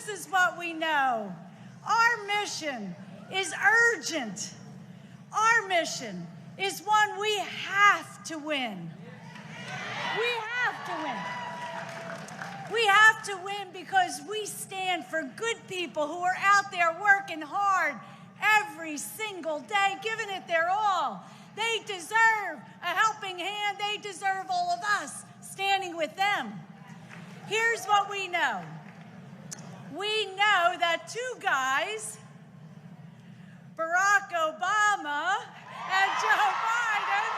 this is what we know. Our mission is urgent. Our mission is one we have to win. We have to win. We have to win because we stand for good people who are out there working hard every single day, giving it their all. They deserve a helping hand. They deserve all of us standing with them. Here's what we know. We know that two guys, Barack Obama and Joe Biden,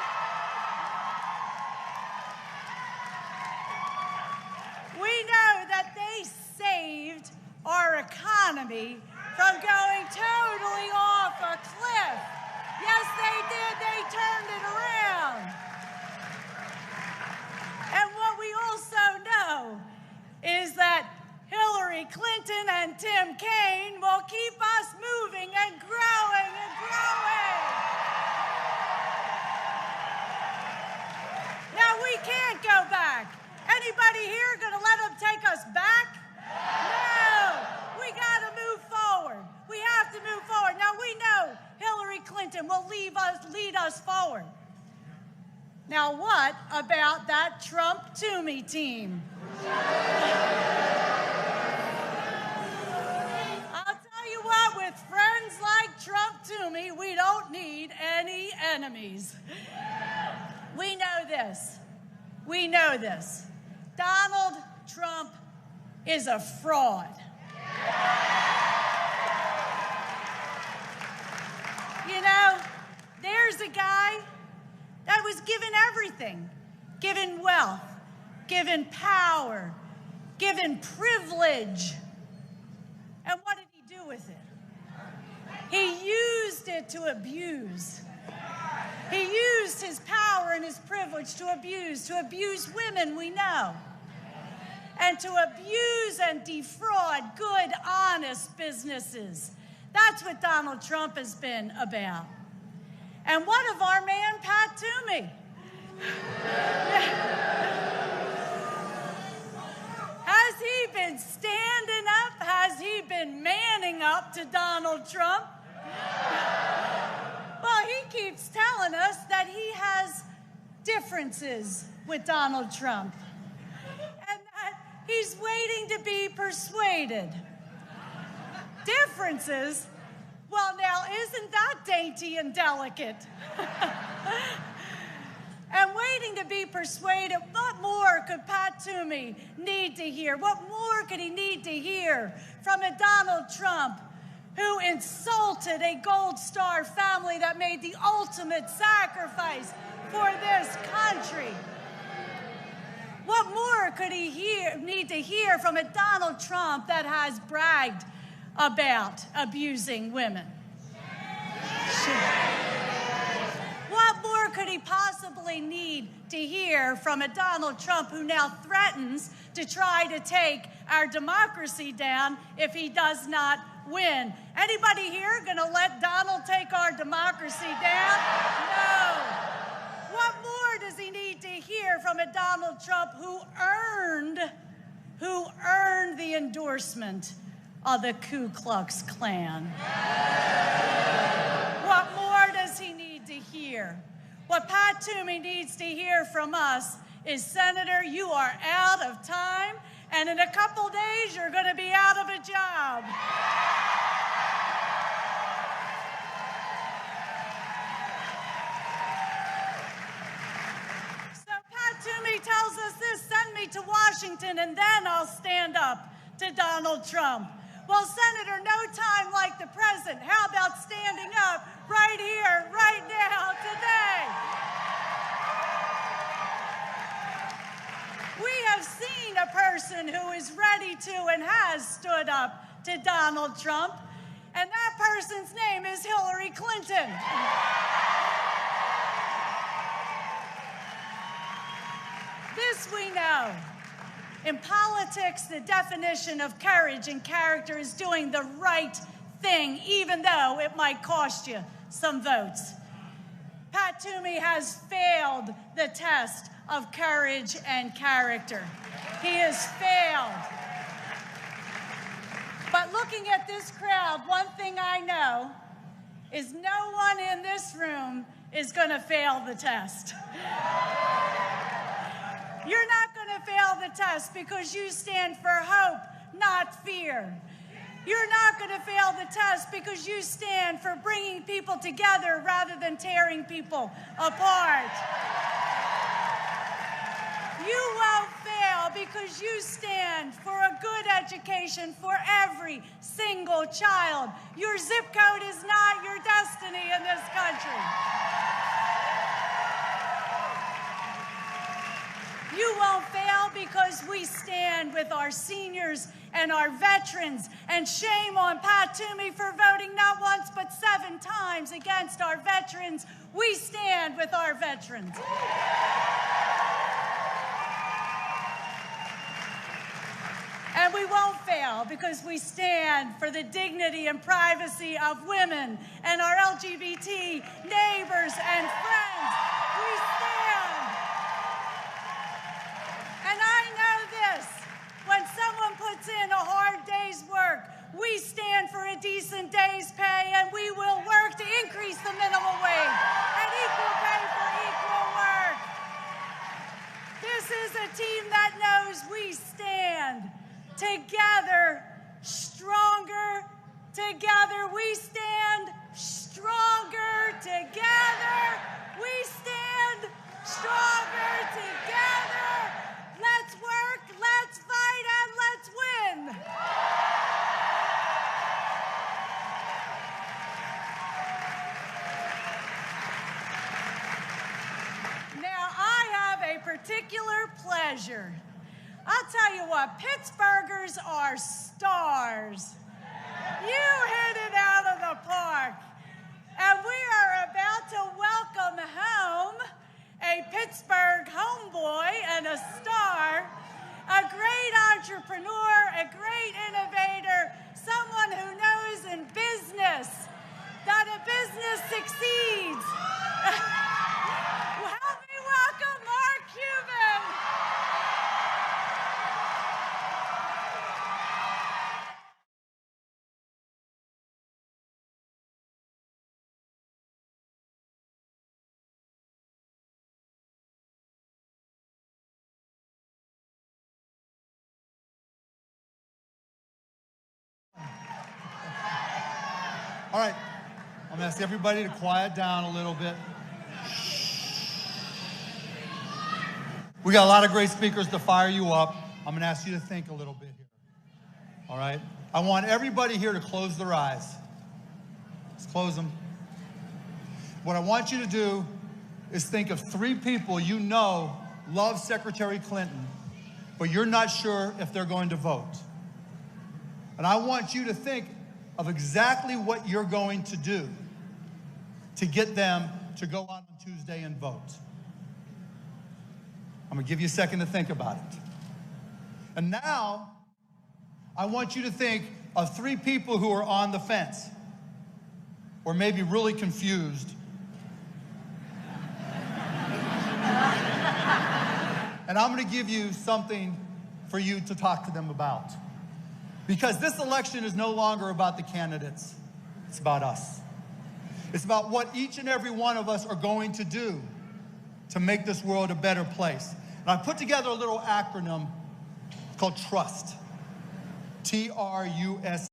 we know that they saved our economy from going totally off a cliff. Yes, they did. They turned it around. And what we also know is that Hillary Clinton and Tim Kaine will keep us moving and growing and growing. Now, we can't go back. Anybody here going to let them take us back? No. We got to move forward. We have to move forward. Now, we know Hillary Clinton will lead us forward. Now, what about that Trump-Toomey team? I'll tell you what, with friends like Trump-Toomey, we don't need any enemies. We know this. We know this. Donald Trump is a fraud. You know, there's a guy that was given everything, given wealth, given power, given privilege. And what did he do with it? He used it to abuse. He used his power and his privilege to abuse women, we know, and to abuse and defraud good, honest businesses. That's what Donald Trump has been about. And what of our man, Pat Toomey? Has he been standing up? Has he been manning up to Donald Trump? Well, he keeps telling us that he has differences with Donald Trump and that he's waiting to be persuaded. Differences? Well, now, isn't that dainty and delicate? And waiting to be persuaded, what more could Pat Toomey need to hear? What more could he need to hear from a Donald Trump who insulted a Gold Star family that made the ultimate sacrifice for this country? What more could he need to hear from a Donald Trump that has bragged about abusing women? What more could he possibly need to hear from a Donald Trump who now threatens to try to take our democracy down if he does not win? Anybody here going to let Donald take our democracy down? No. What more does he need to hear from a Donald Trump who earned the endorsement of the Ku Klux Klan? What more does he need to hear? What Pat Toomey needs to hear from us is, Senator, you are out of time, and in a couple days, you're going to be out of a job. So Pat Toomey tells us this: send me to Washington, and then I'll stand up to Donald Trump. Well, Senator, no time like the present. How about standing up right here, right now, today? We have seen a person who is ready to and has stood up to Donald Trump, and that person's name is Hillary Clinton. This we know. In politics, the definition of courage and character is doing the right thing, even though it might cost you some votes. Pat Toomey has failed the test of courage and character. He has failed. But looking at this crowd, one thing I know is no one in this room is going to fail the test. You're not going to fail the test because you stand for hope, not fear. You're not going to fail the test because you stand for bringing people together rather than tearing people apart. You won't fail because you stand for a good education for every single child. Your zip code is not your destiny in this country. You won't fail because we stand with our seniors and our veterans. And shame on Pat Toomey for voting not once but 7 times against our veterans. We stand with our veterans. And we won't fail because we stand for the dignity and privacy of women and our LGBT neighbors and friends. We stand. And I know this, when someone puts in a hard day's work, we stand for a decent day's pay, and we will work to increase the minimum wage and equal pay for equal work. This is a team that knows we stand together, stronger together. We stand stronger together. We stand stronger together. Let's work, let's fight, and let's win. Now, I have a particular pleasure. I'll tell you what, Pittsburghers are stars. You hit it out of the park. And we are about to welcome home a Pittsburgh homeboy and a star, a great entrepreneur, a great innovator, someone who knows in business that a business succeeds. Help me welcome Mark Cuban. All right, I'm gonna ask everybody to quiet down a little bit. We got a lot of great speakers to fire you up. I'm gonna ask you to think a little bit here. All right? I want everybody here to close their eyes. Just close them. What I want you to do is think of 3 people you know love Secretary Clinton, but you're not sure if they're going to vote. And I want you to think of exactly what you're going to do to get them to go out on Tuesday and vote. I'm gonna give you a second to think about it. And now, I want you to think of 3 people who are on the fence, or maybe really confused. And I'm gonna give you something for you to talk to them about. Because this election is no longer about the candidates, it's about us. It's about what each and every one of us are going to do to make this world a better place. And I put together a little acronym called TRUST. T-R-U-S.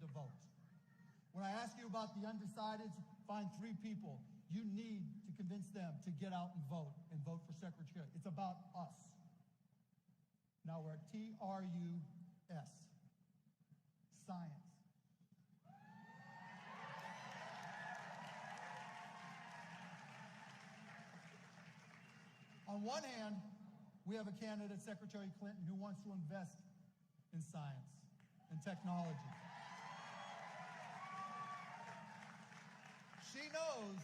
To vote. When I ask you about the undecideds, find 3 people. You need to convince them to get out and vote for Secretary. It's about us. Now we're at TRUS, science. On one hand, we have a candidate, Secretary Clinton, who wants to invest in science and technology. She knows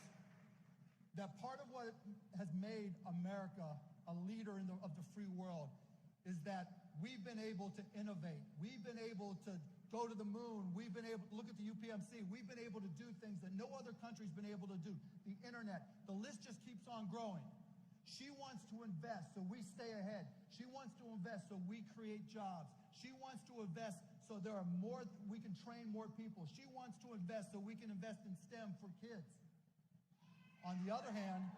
that part of what has made America a leader of the free world is that we've been able to innovate. We've been able to go to the moon. We've been able to look at the UPMC. We've been able to do things that no other country's been able to do. The internet, the list just keeps on growing. She wants to invest so we stay ahead. She wants to invest so we create jobs. She wants to invest so there are more, we can train more people. She wants to invest so we can invest in STEM for kids. On the other hand,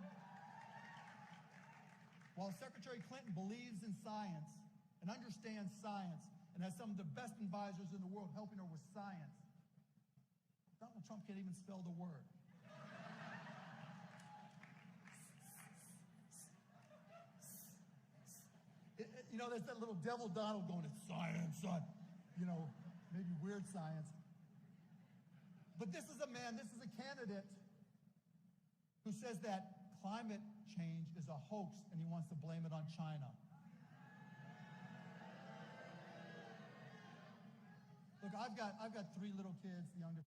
while Secretary Clinton believes in science and understands science and has some of the best advisors in the world helping her with science, Donald Trump can't even spell the word. You know, there's that little devil Donald going, it's science, you know, maybe weird science. But this is a man, this is a candidate who says that climate change is a hoax and he wants to blame it on China. Look, I've got 3 little kids, the youngest.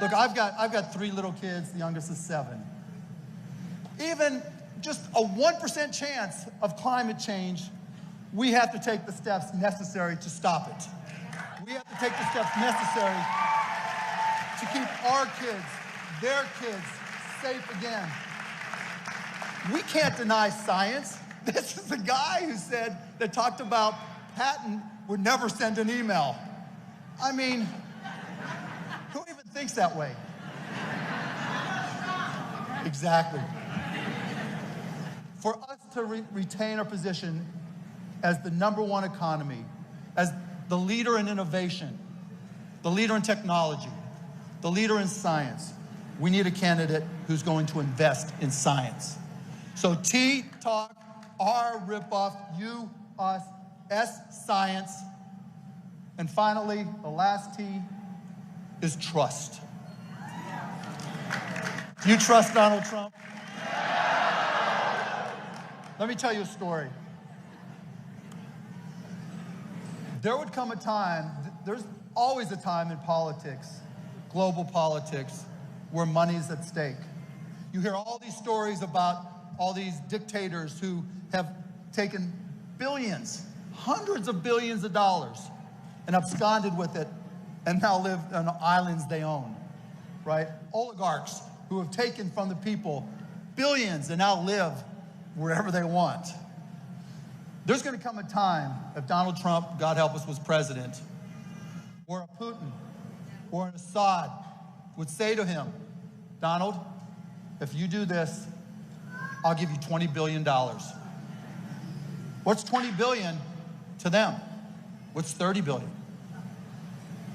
Look, I've got 3 little kids, the youngest is 7. Even just a 1% chance of climate change, we have to take the steps necessary to stop it. We have to take the steps necessary to keep our kids, their kids, safe again. We can't deny science. This is the guy that talked about Patton would never send an email. I mean, who even thinks that way? Exactly. For us to retain our position as the #1 economy, as the leader in innovation, the leader in technology, the leader in science, we need a candidate who's going to invest in science. So T, talk, R, rip off, U, us, S, science, and finally, the last T is trust. Do you trust Donald Trump? Let me tell you a story. There would come a time, there's always a time in politics, global politics, where money is at stake. You hear all these stories about all these dictators who have taken billions, hundreds of billions of dollars, and absconded with it, and now live on islands they own, right? Oligarchs who have taken from the people billions and now live wherever they want. There's going to come a time, if Donald Trump, God help us, was president, or a Putin, or an Assad would say to him, Donald, if you do this, I'll give you $20 billion. What's $20 billion to them? What's $30 billion?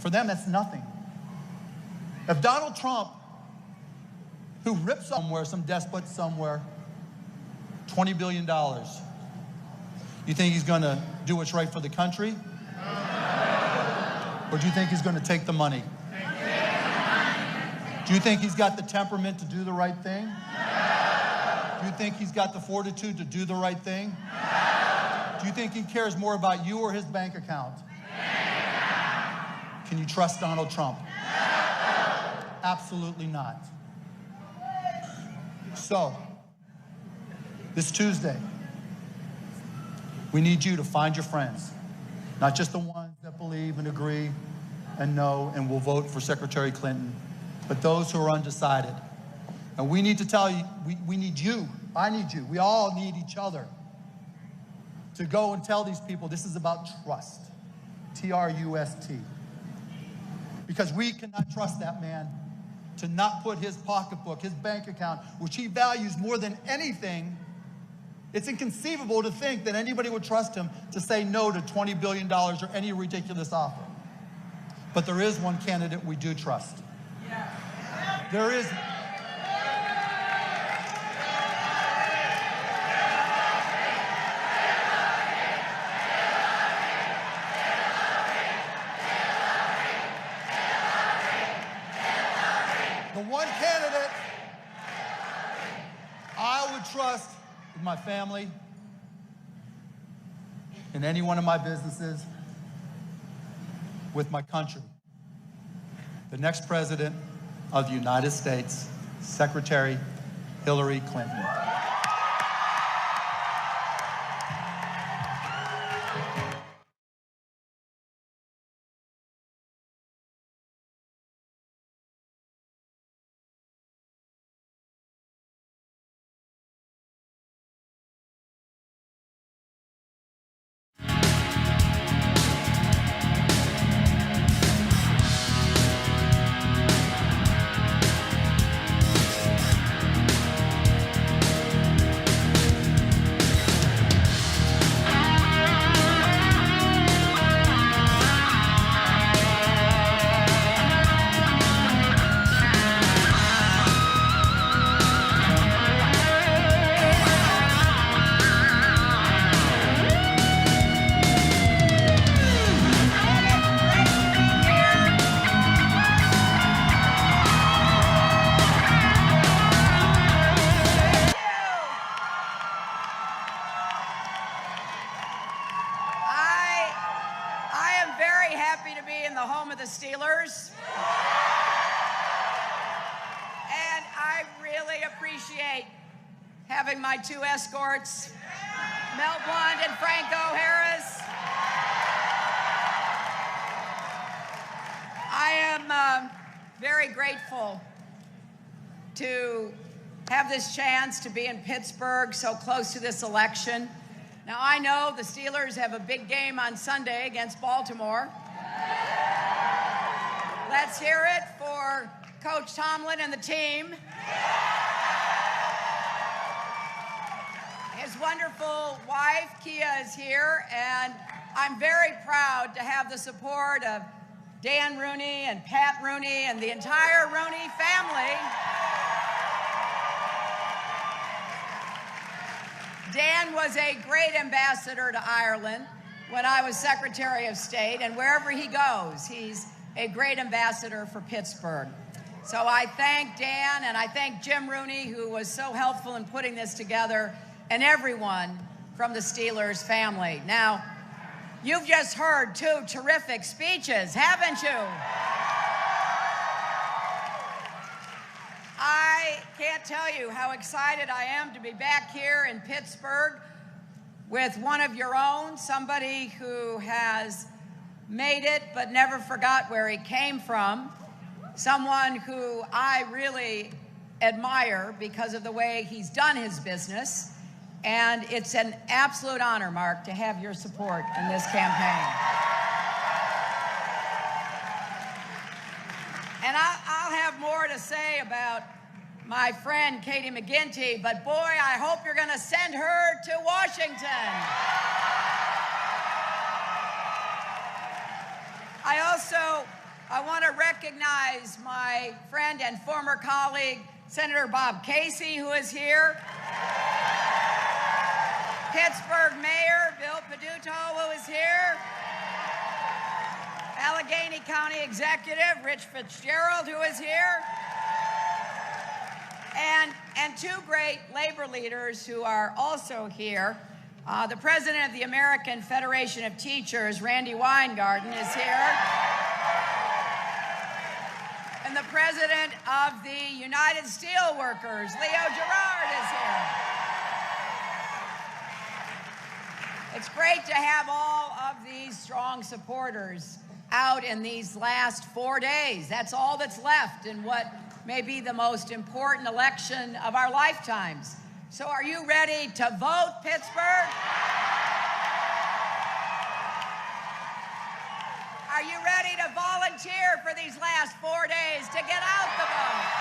For them, that's nothing. If Donald Trump, who rips somewhere, some despot somewhere, $20 billion, you think he's going to do what's right for the country? Or do you think he's going to take the money? Do you think he's got the temperament to do the right thing? Do you think he's got the fortitude to do the right thing? Do you think he cares more about you or his bank account? Can you trust Donald Trump? Absolutely not. So, this Tuesday, we need you to find your friends, not just the ones that believe and agree and know and will vote for Secretary Clinton, but those who are undecided. And we need to tell you, we need you, I need you, we all need each other to go and tell these people this is about trust, T-R-U-S-T. Because we cannot trust that man. to not put his pocketbook, his bank account, which he values more than anything. It's inconceivable to think that anybody would trust him to say no to $20 billion or any ridiculous offer. But there is one candidate we do trust. There is. The one candidate I would trust with my family, in any one of my businesses, with my country. The next president of the United States, Secretary Hillary Clinton. Steelers. And I really appreciate having my two escorts, Mel Blunt and Franco Harris. I am very grateful to have this chance to be in Pittsburgh so close to this election. Now, I know the Steelers have a big game on Sunday against Baltimore. Let's hear it for Coach Tomlin and the team. His wonderful wife, Kia, is here, and I'm very proud to have the support of Dan Rooney and Pat Rooney and the entire Rooney family. Dan was a great ambassador to Ireland when I was Secretary of State, and wherever he goes, he's a great ambassador for Pittsburgh. So I thank Dan, and I thank Jim Rooney, who was so helpful in putting this together, and everyone from the Steelers family. Now, you've just heard two terrific speeches, haven't you? I can't tell you how excited I am to be back here in Pittsburgh with one of your own, somebody who has made it but never forgot where he came from, someone who I really admire because of the way he's done his business, and it's an absolute honor, Mark, to have your support in this campaign. And I'll have more to say about my friend Katie McGinty, but boy, I hope you're going to send her to Washington. I want to recognize my friend and former colleague, Senator Bob Casey, who is here. Pittsburgh Mayor Bill Peduto, who is here. Allegheny County Executive Rich Fitzgerald, who is here. And two great labor leaders who are also here. The president of the American Federation of Teachers, Randy Weingarten, is here. And the president of the United Steelworkers, Leo Gerard, is here. It's great to have all of these strong supporters out in these last 4 days. That's all that's left in what may be the most important election of our lifetimes. So are you ready to vote, Pittsburgh? Are you ready to volunteer for these last 4 days to get out the vote?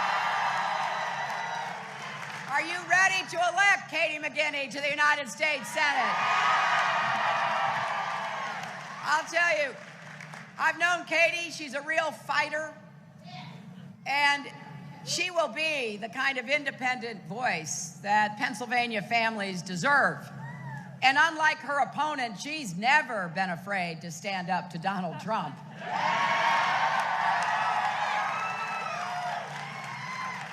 Are you ready to elect Katie McGinney to the United States Senate? I'll tell you, I've known Katie. She's a real fighter. And she will be the kind of independent voice that Pennsylvania families deserve. And unlike her opponent, she's never been afraid to stand up to Donald Trump.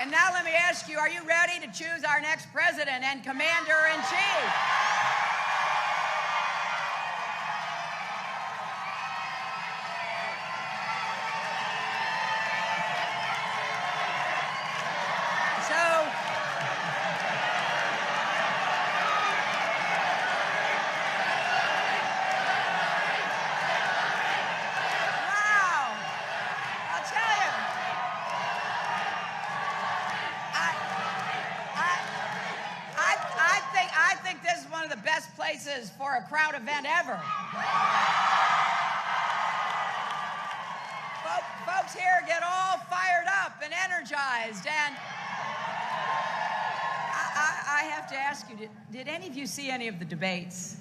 And now let me ask you, are you ready to choose our next president and commander-in-chief? Places for a crowd event ever. Folks here get all fired up and energized, and I have to ask you, did any of you see any of the debates?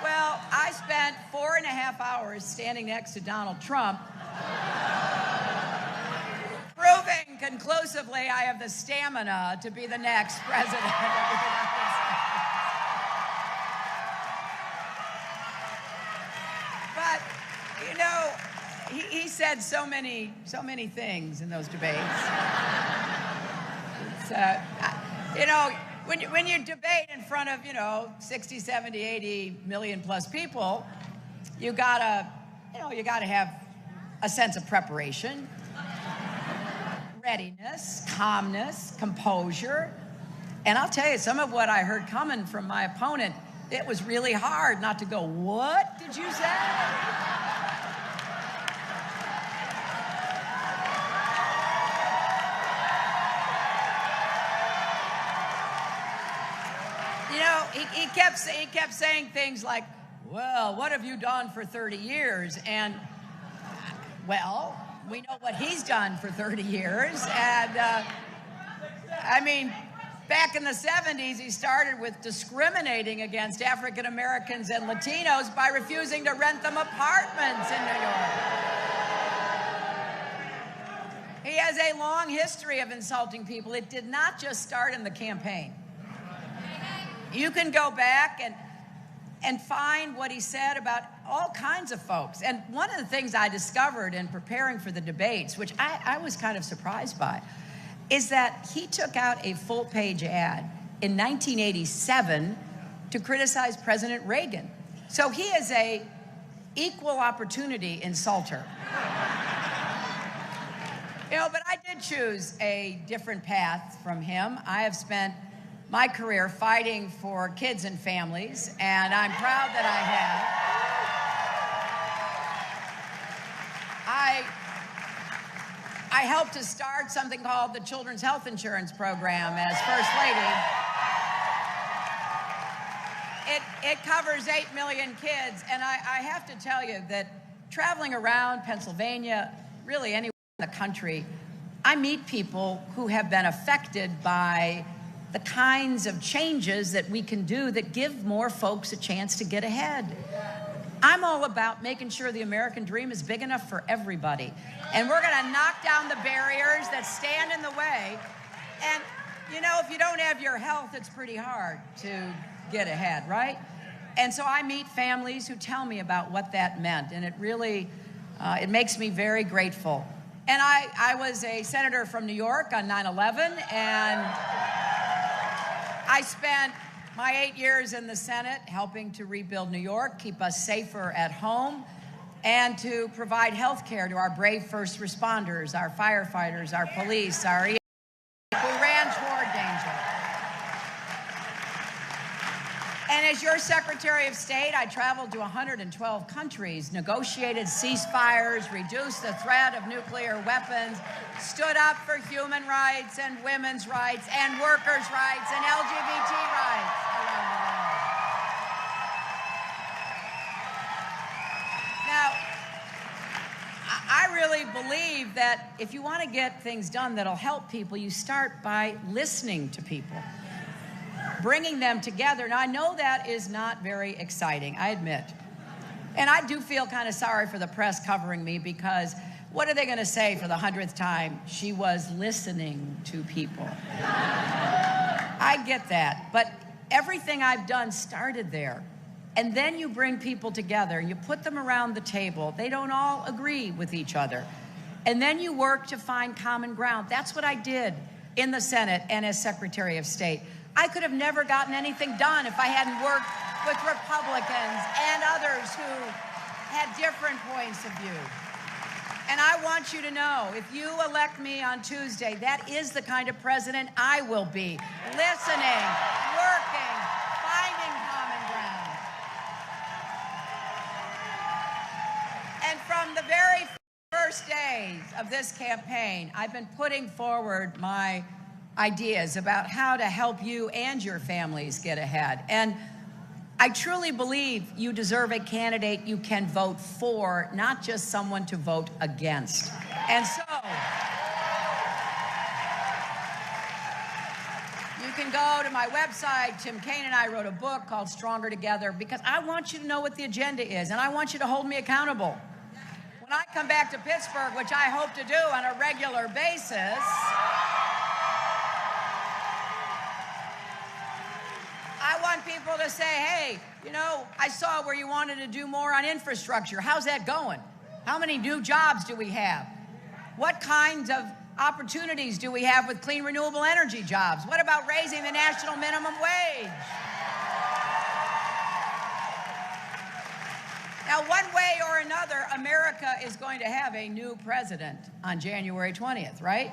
Well, I spent 4.5 hours standing next to Donald Trump, proving conclusively I have the stamina to be the next president of the United States. You know, he said so many things in those debates. You know, when you debate in front of, 60, 70, 80 million plus people, you gotta have a sense of preparation, readiness, calmness, composure. And I'll tell you, some of what I heard coming from my opponent, it was really hard not to go, "What did you say?" He kept saying things like, "Well, what have you done for 30 years?" And, well, we know what he's done for 30 years. And, I mean, back in the 70s, he started with discriminating against African Americans and Latinos by refusing to rent them apartments in New York. He has a long history of insulting people. It did not just start in the campaign. You can go back and find what he said about all kinds of folks. And one of the things I discovered in preparing for the debates, which I was kind of surprised by, is that he took out a full-page ad in 1987 to criticize President Reagan. So he is a equal opportunity insulter. But I did choose a different path from him. I have spent my career fighting for kids and families, and I'm proud that I have. I helped to start something called the Children's Health Insurance Program as First Lady. It covers 8 million kids, and I have to tell you that traveling around Pennsylvania, really anywhere in the country, I meet people who have been affected by the kinds of changes that we can do that give more folks a chance to get ahead. I'm all about making sure the American dream is big enough for everybody. And we're gonna knock down the barriers that stand in the way. And, if you don't have your health, it's pretty hard to get ahead, right? And so I meet families who tell me about what that meant. And it really, it makes me very grateful. And I was a senator from New York on 9/11, and I spent my 8 years in the Senate helping to rebuild New York, keep us safer at home, and to provide health care to our brave first responders, our firefighters, our police, our EMS who ran toward danger. And as your Secretary of State, I traveled to 112 countries, negotiated ceasefires, reduced the threat of nuclear weapons, stood up for human rights and women's rights and workers' rights and LGBT rights around the world. Now, I I really believe that if you want to get things done that'll help people, you start by listening to people, bringing them together. Now, I know that is not very exciting, I admit. And I do feel kind of sorry for the press covering me, because what are they going to say for the 100th time? She was listening to people. I get that, but everything I've done started there. And then you bring people together, you put them around the table. They don't all agree with each other. And then you work to find common ground. That's what I did in the Senate and as Secretary of State. I could have never gotten anything done if I hadn't worked with Republicans and others who had different points of view. And I want you to know, if you elect me on Tuesday, that is the kind of president I will be. Listening, working, finding common ground. And from the very first days of this campaign, I've been putting forward my ideas about how to help you and your families get ahead. And I truly believe you deserve a candidate you can vote for, not just someone to vote against. And so, you can go to my website. Tim Kaine and I wrote a book called Stronger Together, because I want you to know what the agenda is, and I want you to hold me accountable. When I come back to Pittsburgh, which I hope to do on a regular basis, I want people to say, hey, you know, I saw where you wanted to do more on infrastructure. How's that going? How many new jobs do we have? What kinds of opportunities do we have with clean, renewable energy jobs? What about raising the national minimum wage? Now, one way or another, America is going to have a new president on January 20th, right?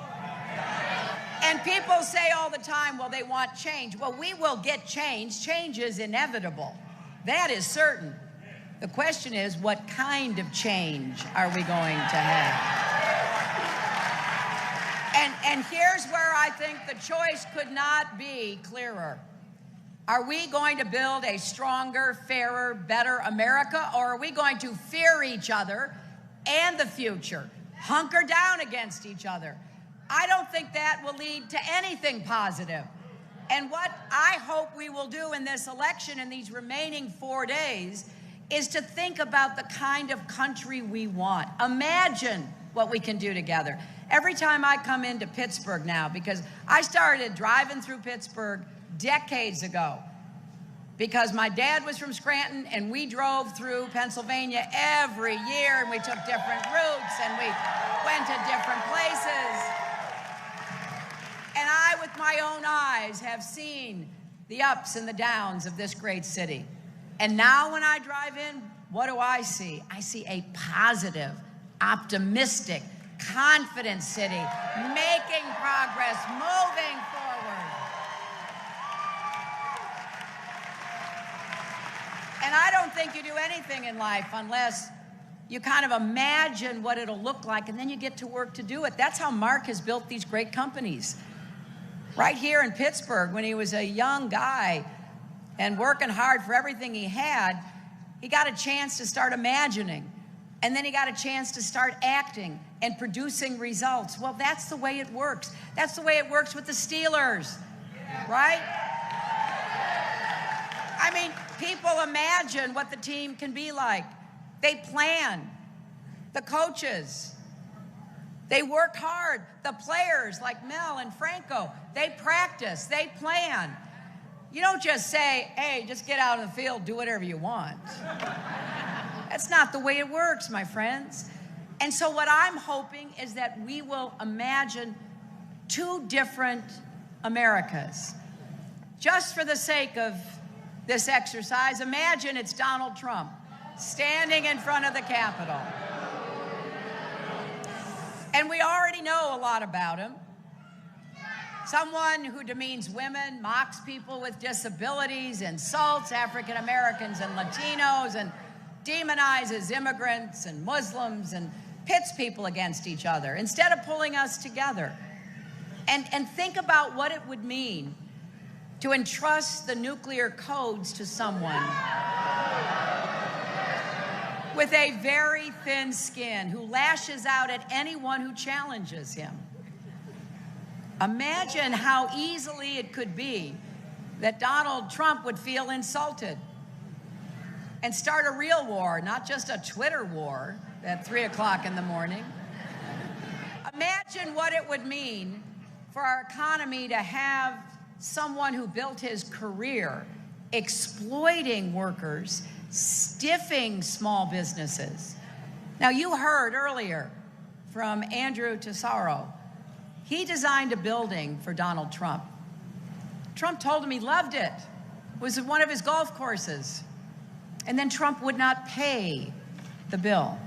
And people say all the time, well, they want change. Well, we will get change. Change is inevitable. That is certain. The question is, what kind of change are we going to have? And here's where I think the choice could not be clearer. Are we going to build a stronger, fairer, better America, or are we going to fear each other and the future, hunker down against each other? I don't think that will lead to anything positive. And what I hope we will do in this election, in these remaining 4 days, is to think about the kind of country we want. Imagine what we can do together. Every time I come into Pittsburgh now, because I started driving through Pittsburgh decades ago, because my dad was from Scranton, and we drove through Pennsylvania every year, and we took different routes, and we went to different places. And I, with my own eyes, have seen the ups and the downs of this great city. And now when I drive in, what do I see? I see a positive, optimistic, confident city, making progress, moving forward. And I don't think you do anything in life unless you kind of imagine what it'll look like, and then you get to work to do it. That's how Mark has built these great companies. Right here in Pittsburgh, when he was a young guy and working hard for everything he had, he got a chance to start imagining. And then he got a chance to start acting and producing results. Well, that's the way it works. That's the way it works with the Steelers, right? I mean, people imagine what the team can be like. They plan. The coaches, they work hard. The players like Mel and Franco, they practice, they plan. You don't just say, hey, just get out in the field, do whatever you want. That's not the way it works, my friends. And so what I'm hoping is that we will imagine two different Americas. Just for the sake of this exercise, imagine it's Donald Trump standing in front of the Capitol. And we already know a lot about him. Someone who demeans women, mocks people with disabilities, insults African Americans and Latinos, and demonizes immigrants and Muslims, and pits people against each other instead of pulling us together. And think about what it would mean to entrust the nuclear codes to someone with a very thin skin who lashes out at anyone who challenges him. Imagine how easily it could be that Donald Trump would feel insulted and start a real war, not just a Twitter war at 3 o'clock in the morning. Imagine what it would mean for our economy to have someone who built his career exploiting workers, stiffing small businesses. Now, you heard earlier from Andrew Tesoro. He designed a building for Donald Trump. Trump told him he loved it. It was one of his golf courses. And then Trump would not pay the bill.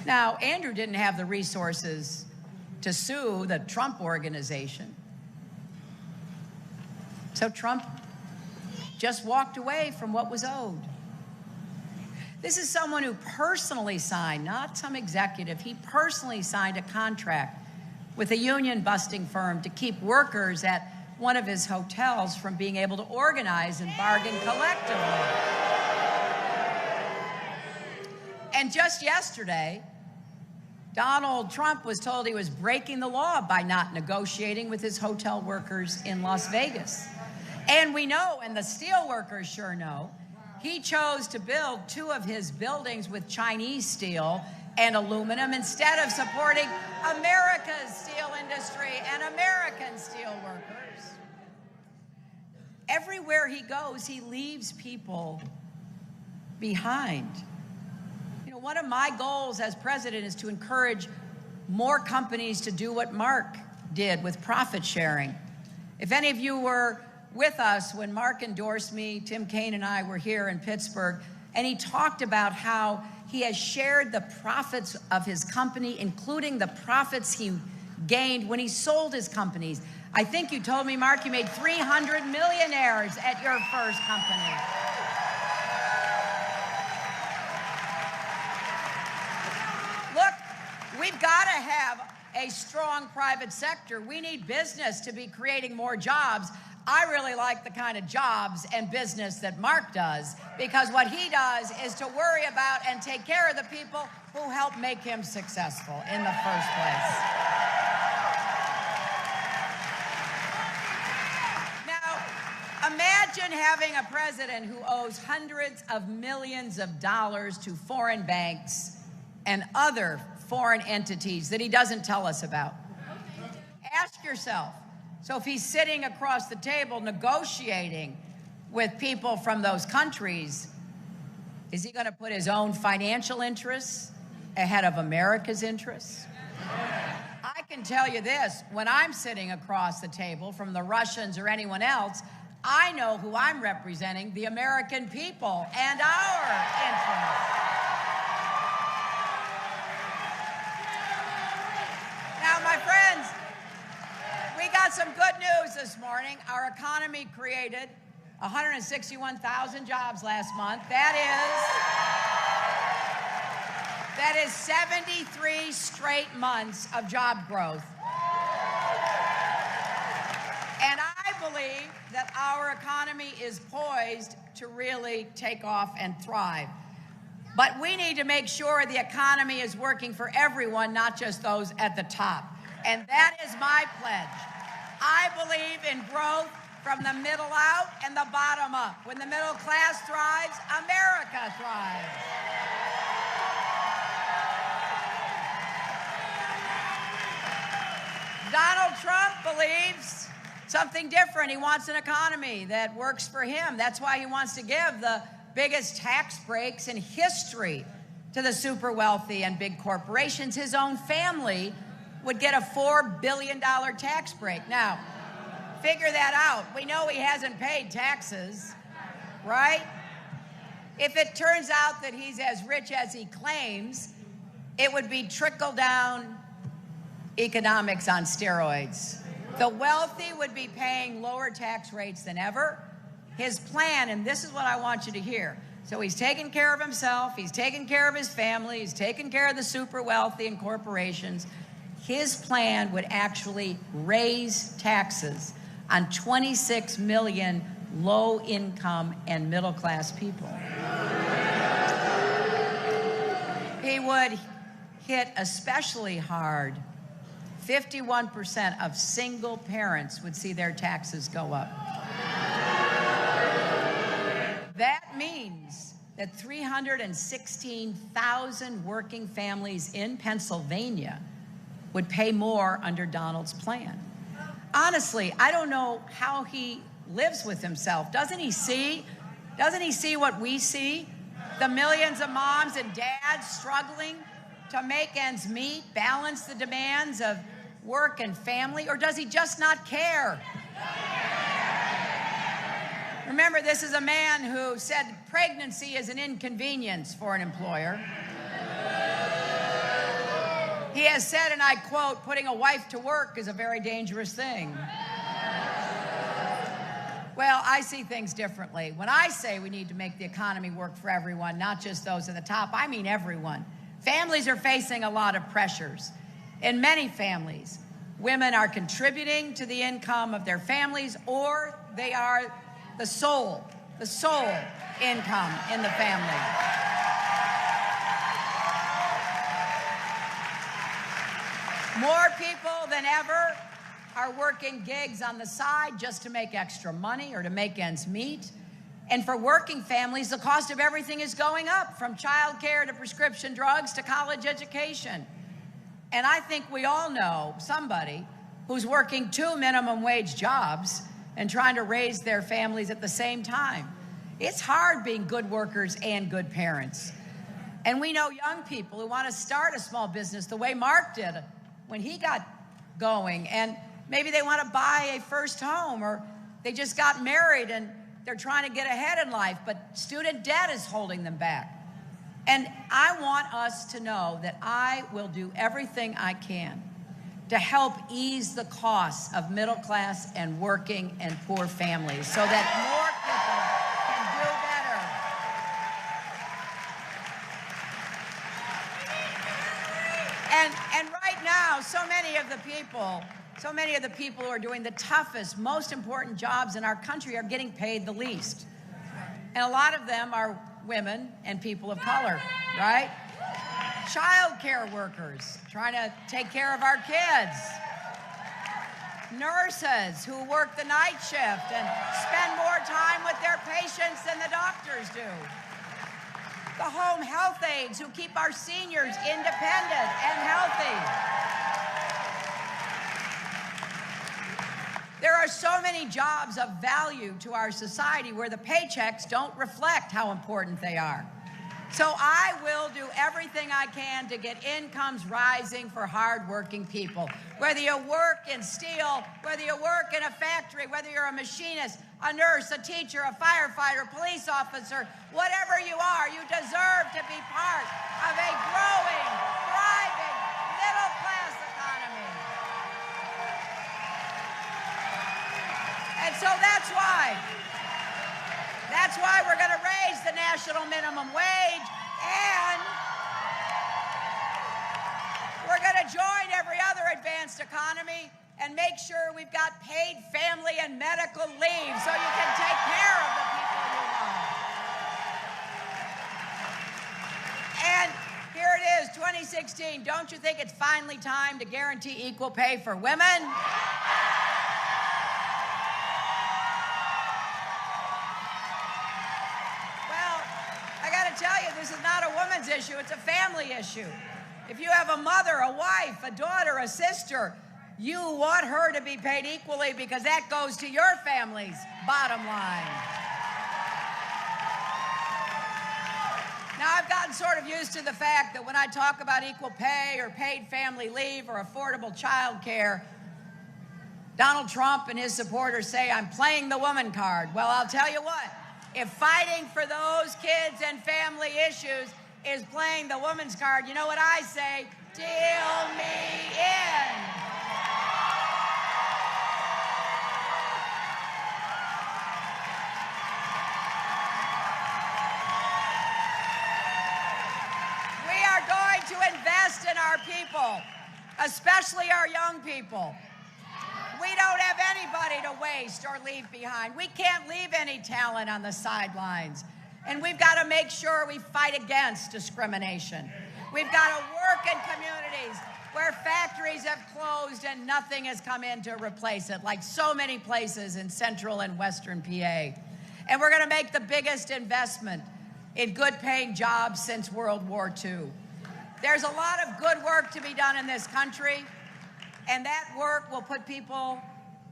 Now, Andrew didn't have the resources to sue the Trump organization. So Trump just walked away from what was owed. This is someone who personally signed, not some executive, he personally signed a contract with a union-busting firm to keep workers at one of his hotels from being able to organize and bargain collectively. And just yesterday, Donald Trump was told he was breaking the law by not negotiating with his hotel workers in Las Vegas. And we know, and the steel workers sure know, he chose to build 2 of his buildings with Chinese steel and aluminum instead of supporting America's steel industry and American steel workers. Everywhere he goes, he leaves people behind. You know, one of my goals as president is to encourage more companies to do what Mark did with profit sharing. If any of you were with us when Mark endorsed me, Tim Kaine and I were here in Pittsburgh, and he talked about how he has shared the profits of his company, including the profits he gained when he sold his companies. I think you told me, Mark, you made 300 millionaires at your first company. Look, we've got to have a strong private sector. We need business to be creating more jobs. I really like the kind of jobs and business that Mark does, because what he does is to worry about and take care of the people who help make him successful in the first place. Now, imagine having a president who owes hundreds of millions of dollars to foreign banks and other foreign entities that he doesn't tell us about. Ask yourself, so if he's sitting across the table negotiating with people from those countries, is he going to put his own financial interests ahead of America's interests? I can tell you this, when I'm sitting across the table from the Russians or anyone else, I know who I'm representing, the American people and our interests. Now, my friends, we got some good news this morning. Our economy created 161,000 jobs last month. That is 73 straight months of job growth. And I believe that our economy is poised to really take off and thrive. But we need to make sure the economy is working for everyone, not just those at the top. And that is my pledge. I believe in growth from the middle out and the bottom up. When the middle class thrives, America thrives. Donald Trump believes something different. He wants an economy that works for him. That's why he wants to give the biggest tax breaks in history to the super wealthy and big corporations. His own family would get a $4 billion tax break. Now, figure that out. We know he hasn't paid taxes, right? If it turns out that he's as rich as he claims, it would be trickle-down economics on steroids. The wealthy would be paying lower tax rates than ever. His plan, and this is what I want you to hear. So he's taking care of himself, he's taking care of his family, he's taking care of the super wealthy and corporations. His plan would actually raise taxes on 26 million low-income and middle-class people. he would hit especially hard. 51% of single parents would see their taxes go up. That means that 316,000 working families in Pennsylvania would pay more under Donald's plan. Honestly, I don't know how he lives with himself. Doesn't he see what we see? The millions of moms and dads struggling to make ends meet, balance the demands of work and family, or does he just not care? Remember, this is a man who said pregnancy is an inconvenience for an employer. He has said, and I quote, putting a wife to work is a very dangerous thing. Well, I see things differently. When I say we need to make the economy work for everyone, not just those at the top, I mean everyone. Families are facing a lot of pressures. In many families, women are contributing to the income of their families, or they are the sole income in the family. More people than ever are working gigs on the side just to make extra money or to make ends meet. And for working families, the cost of everything is going up, from childcare to prescription drugs to college education. And I think we all know somebody who's working 2 minimum wage jobs and trying to raise their families at the same time. It's hard being good workers and good parents. And we know young people who want to start a small business the way Mark did when he got going. And maybe they want to buy a first home, or they just got married and they're trying to get ahead in life, but student debt is holding them back. And I want us to know that I will do everything I can to help ease the costs of middle class and working and poor families so that more people can do better. And right now, so many of the people who are doing the toughest, most important jobs in our country are getting paid the least. And a lot of them are women and people of color, right? Child care workers trying to take care of our kids. Nurses who work the night shift and spend more time with their patients than the doctors do. The home health aides who keep our seniors independent and healthy. There are so many jobs of value to our society where the paychecks don't reflect how important they are. So I will do everything I can to get incomes rising for hardworking people. Whether you work in steel, whether you work in a factory, whether you're a machinist, a nurse, a teacher, a firefighter, police officer, whatever you are, you deserve to be part of a growing, thriving, middle-class economy. And so that's why we're going to raise the national minimum wage, and we're going to join every other advanced economy and make sure we've got paid family and medical leave so you can take care of the people you love. And here it is, 2016. Don't you think it's finally time to guarantee equal pay for women? Tell you, this is not a woman's issue, it's a family issue. If you have a mother, a wife, a daughter, a sister, you want her to be paid equally because that goes to your family's bottom line. Now, I've gotten sort of used to the fact that when I talk about equal pay or paid family leave or affordable child care, Donald Trump and his supporters say I'm playing the woman card. Well, I'll tell you what. If fighting for those kids and family issues is playing the woman's card, you know what I say? Deal me in. We are going to invest in our people, especially our young people. We don't have anybody to waste or leave behind. We can't leave any talent on the sidelines. And we've got to make sure we fight against discrimination. We've got to work in communities where factories have closed and nothing has come in to replace it, like so many places in central and western PA. And we're going to make the biggest investment in good-paying jobs since World War II. There's a lot of good work to be done in this country, and that work will put people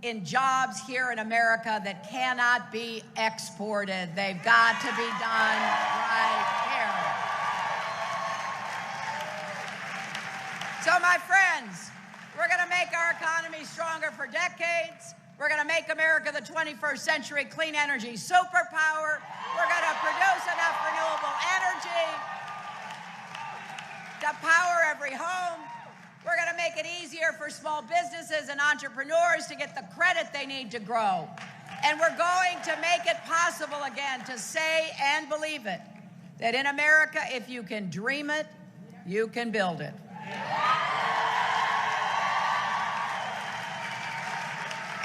in jobs here in America that cannot be exported. They've got to be done right here. So, my friends, we're going to make our economy stronger for decades. We're going to make America the 21st century clean energy superpower. We're going to produce enough renewable energy to power every home. We're going to make it easier for small businesses and entrepreneurs to get the credit they need to grow. And we're going to make it possible again to say and believe it, that in America, if you can dream it, you can build it.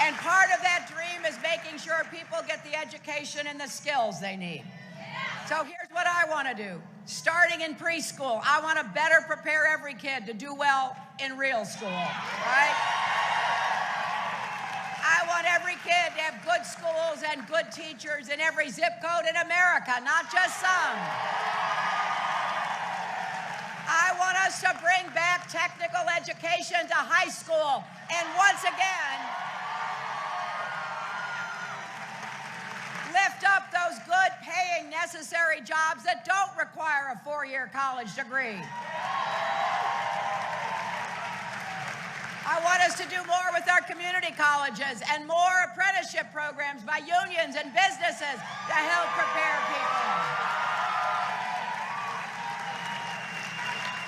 And part of that dream is making sure people get the education and the skills they need. So here's what I want to do. Starting in preschool, I want to better prepare every kid to do well in real school, right? I want every kid to have good schools and good teachers in every zip code in America, not just some. I want us to bring back technical education to high school. And once again, lift up those good-paying, necessary jobs that don't require a four-year college degree. I want us to do more with our community colleges and more apprenticeship programs by unions and businesses to help prepare people.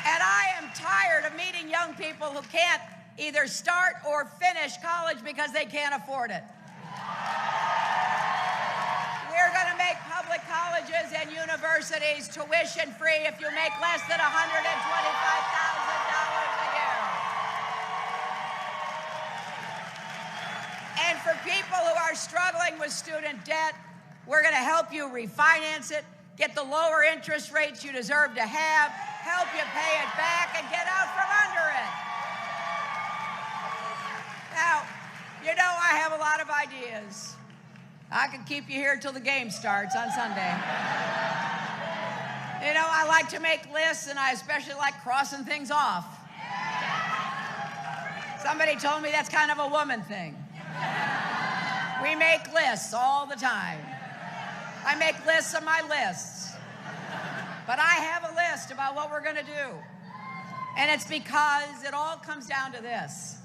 And I am tired of meeting young people who can't either start or finish college because they can't afford it. We're going to make public colleges and universities tuition-free if you make less than $125,000 a year. And for people who are struggling with student debt, we're going to help you refinance it, get the lower interest rates you deserve to have, help you pay it back, and get out from under it. Now, you know I have a lot of ideas. I could keep you here till the game starts on Sunday. You know, I like to make lists, and I especially like crossing things off. Somebody told me that's kind of a woman thing. We make lists all the time. I make lists of my lists. But I have a list about what we're going to do. And it's because it all comes down to this.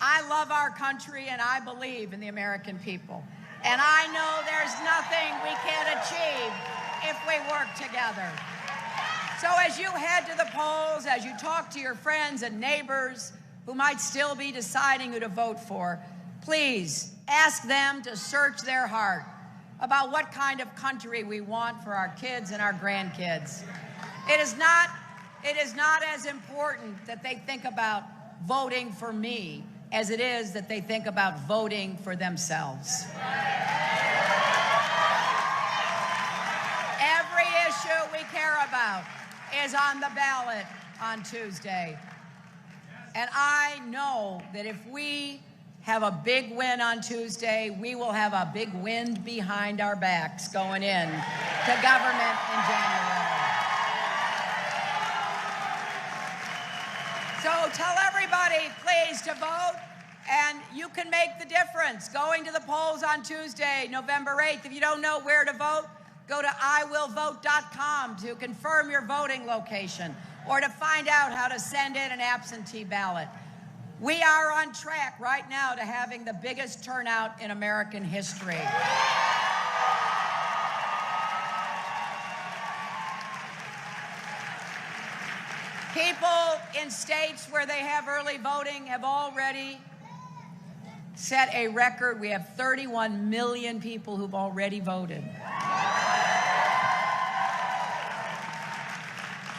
I love our country, and I believe in the American people. And I know there's nothing we can't achieve if we work together. So as you head to the polls, as you talk to your friends and neighbors who might still be deciding who to vote for, please ask them to search their heart about what kind of country we want for our kids and our grandkids. It is not as important that they think about voting for me as it is that they think about voting for themselves. Every issue we care about is on the ballot on Tuesday. And I know that if we have a big win on Tuesday, we will have a big wind behind our backs going in to government in January. So tell everybody, please, to vote, and you can make the difference. Going to the polls on Tuesday, November 8th. If you don't know where to vote, go to iwillvote.com to confirm your voting location or to find out how to send in an absentee ballot. We are on track right now to having the biggest turnout in American history. People in states where they have early voting have already set a record. We have 31 million people who've already voted.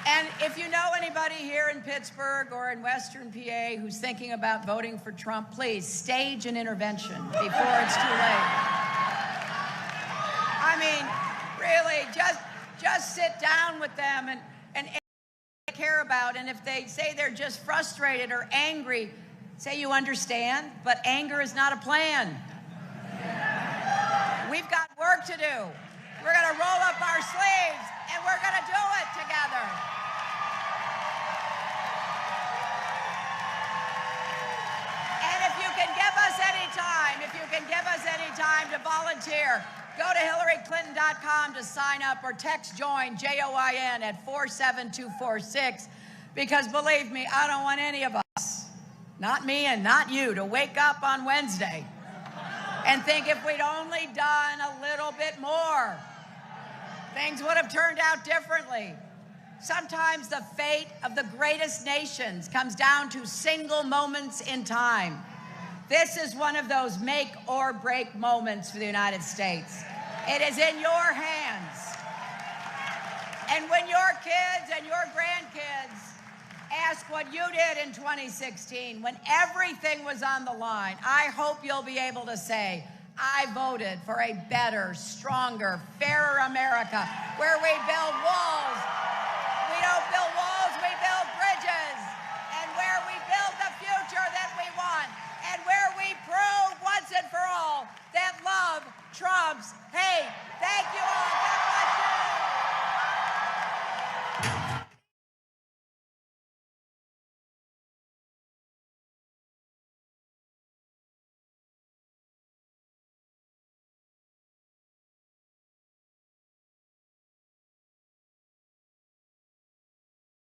And if you know anybody here in Pittsburgh or in Western PA who's thinking about voting for Trump, please stage an intervention before it's too late. I mean, really, just sit down with them and care about. And if they say they're just frustrated or angry, say you understand, but anger is not a plan. We've got work to do. We're going to roll up our sleeves, and we're going to do it together. And if you can give us any time to volunteer, go to HillaryClinton.com to sign up or text JOIN, J-O-I-N, at 47246, because believe me, I don't want any of us, not me and not you, to wake up on Wednesday and think if we'd only done a little bit more, things would have turned out differently. Sometimes the fate of the greatest nations comes down to single moments in time. This is one of those make or break moments for the United States. It is in your hands. And when your kids and your grandkids ask what you did in 2016, when everything was on the line, I hope you'll be able to say, I voted for a better, stronger, fairer America, where we build walls. We don't build walls, we build bridges. And where we build the future that we want. And where we prove once and for all that love trumps hate. Thank you all.